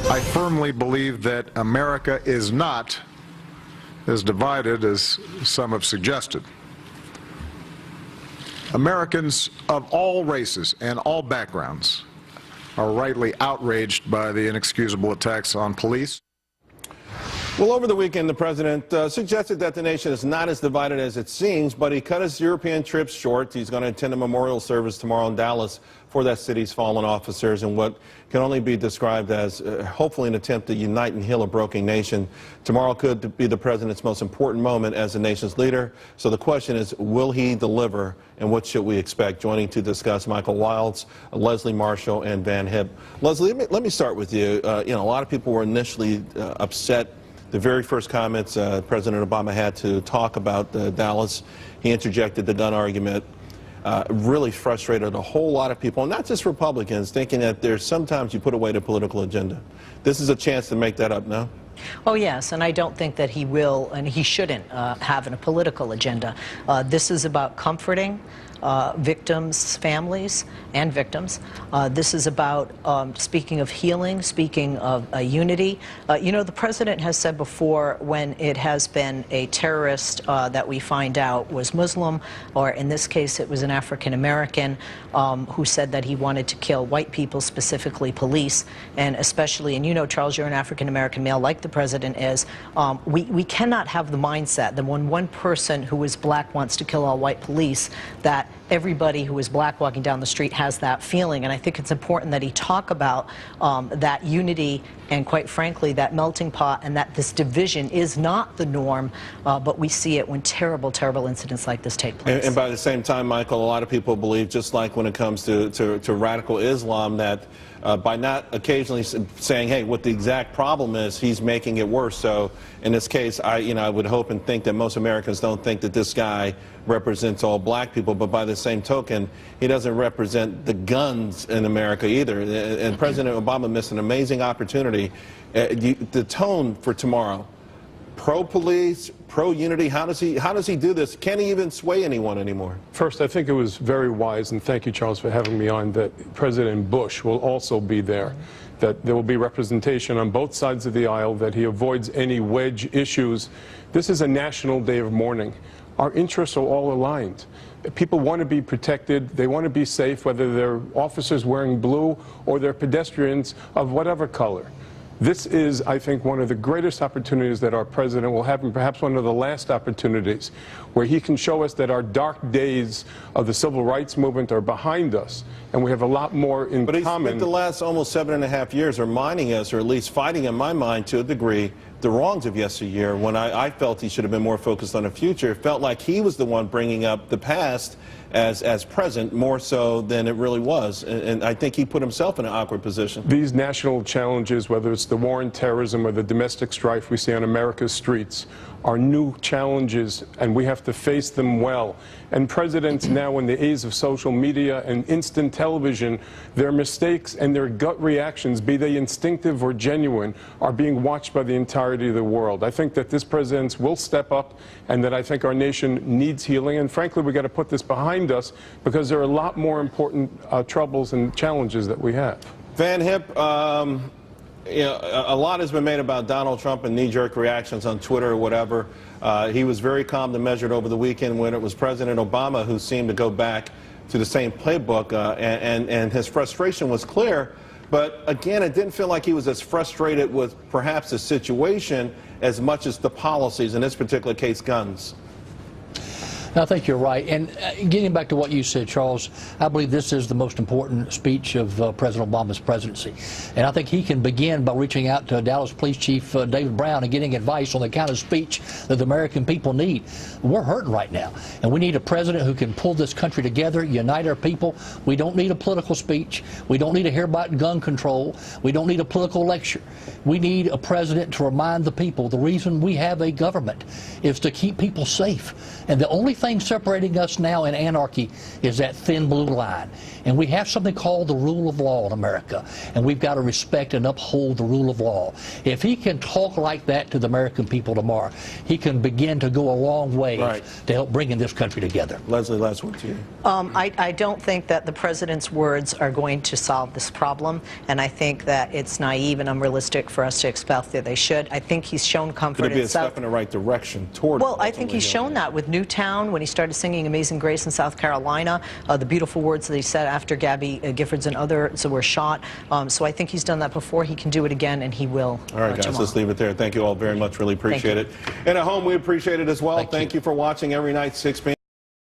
I firmly believe that America is not as divided as some have suggested. Americans of all races and all backgrounds are rightly outraged by the inexcusable attacks on police. Well, over the weekend, the president suggested that the nation is not as divided as it seems, but he cut his European trips short. He's going to attend a memorial service tomorrow in Dallas for that city's fallen officers in what can only be described as hopefully an attempt to unite and heal a broken nation. Tomorrow could be the president's most important moment as the nation's leader. So the question is, will he deliver, and what should we expect? Joining to discuss, Michael Wilds, Leslie Marshall, and Van Hipp. Leslie, let me start with you. You know, a lot of people were initially upset. The very first comments President Obama had to talk about Dallas, he interjected the gun argument, really frustrated a whole lot of people, not just Republicans, thinking that there's sometimes you put away the political agenda. This is a chance to make that up now. Oh, yes, and I don't think that he will, and he shouldn't have a political agenda. This is about comforting victims' families and victims. This is about, speaking of healing, speaking of unity. You know, the president has said before, when it has been a terrorist that we find out was Muslim, or in this case it was an African-American who said that he wanted to kill white people, specifically police, and especially, and you know, Charles, you're an African-American male like the president is, we cannot have the mindset that when one person who is black wants to kill all white police, that everybody who is black walking down the street has that feeling. And I think it's important that he talk about that unity and, quite frankly, that melting pot, and that this division is not the norm, but we see it when terrible, terrible incidents like this take place. And by the same time, Michael, a lot of people believe, just like when it comes to radical Islam, that by not occasionally saying, hey, what the exact problem is, he's making it worse. So in this case, I would hope and think that most Americans don't think that this guy represents all black people, but by the same token, he doesn't represent the guns in America either. And President Obama missed an amazing opportunity. The tone for tomorrow, pro-police, pro-unity, how does he do this? Can he even sway anyone anymore? First, I think it was very wise, and thank you, Charles, for having me on, that President Bush will also be there, that there will be representation on both sides of the aisle, that he avoids any wedge issues. This is a national day of mourning. Our interests are all aligned. People want to be protected. They want to be safe, whether they're officers wearing blue or they're pedestrians of whatever color. This is, I think, one of the greatest opportunities that our president will have, and perhaps one of the last opportunities, where he can show us that our dark days of the civil rights movement are behind us, and we have a lot more in common. But he spent the last almost 7.5 years reminding us, or at least fighting in my mind to a degree, the wrongs of yesteryear, when I felt he should have been more focused on the future. It felt like he was the one bringing up the past as present, more so than it really was. And I think he put himself in an awkward position. These national challenges, whether it's the war on terrorism or the domestic strife we see on America's streets, are new challenges, and we have to face them well. And presidents now, in the age of social media and instant television, their mistakes and their gut reactions, be they instinctive or genuine, are being watched by the entirety of the world. I think that this president will step up, and that I think our nation needs healing. And frankly, we've got to put this behind us, because there are a lot more important troubles and challenges that we have. Van Hipp, you know, a lot has been made about Donald Trump and knee-jerk reactions on Twitter or whatever. He was very calm and measured over the weekend when it was President Obama who seemed to go back to the same playbook, and his frustration was clear. But again, it didn't feel like he was as frustrated with perhaps the situation as much as the policies, in this particular case, guns. I think you're right. And getting back to what you said, Charles, I believe this is the most important speech of President Obama's presidency. And I think he can begin by reaching out to Dallas Police Chief David Brown and getting advice on the kind of speech that the American people need. We're hurting right now, and we need a president who can pull this country together, unite our people. We don't need a political speech. We don't need to hear about gun control. We don't need a political lecture. We need a president to remind the people the reason we have a government is to keep people safe. And the only thing separating us now in anarchy is that thin blue line. And we have something called the rule of law in America, and we've got to respect and uphold the rule of law. If he can talk like that to the American people tomorrow, he can begin to go a long way to help bringing this country together. Leslie, last word to you. I don't think that the president's words are going to solve this problem, and I think that it's naive and unrealistic for us to expect that they should. I think he's shown comfort. Could it be a step in the right direction toward? Well, I think he's shown that with Newtown when he started singing Amazing Grace in South Carolina, the beautiful words that he said after Gabby Giffords and others were shot. So I think he's done that before. He can do it again, and he will. All right, guys, tomorrow. let's leave it there. Thank you all very much. Really appreciate it. And at home, we appreciate it as well. Thank you for watching every night, 6 p.m.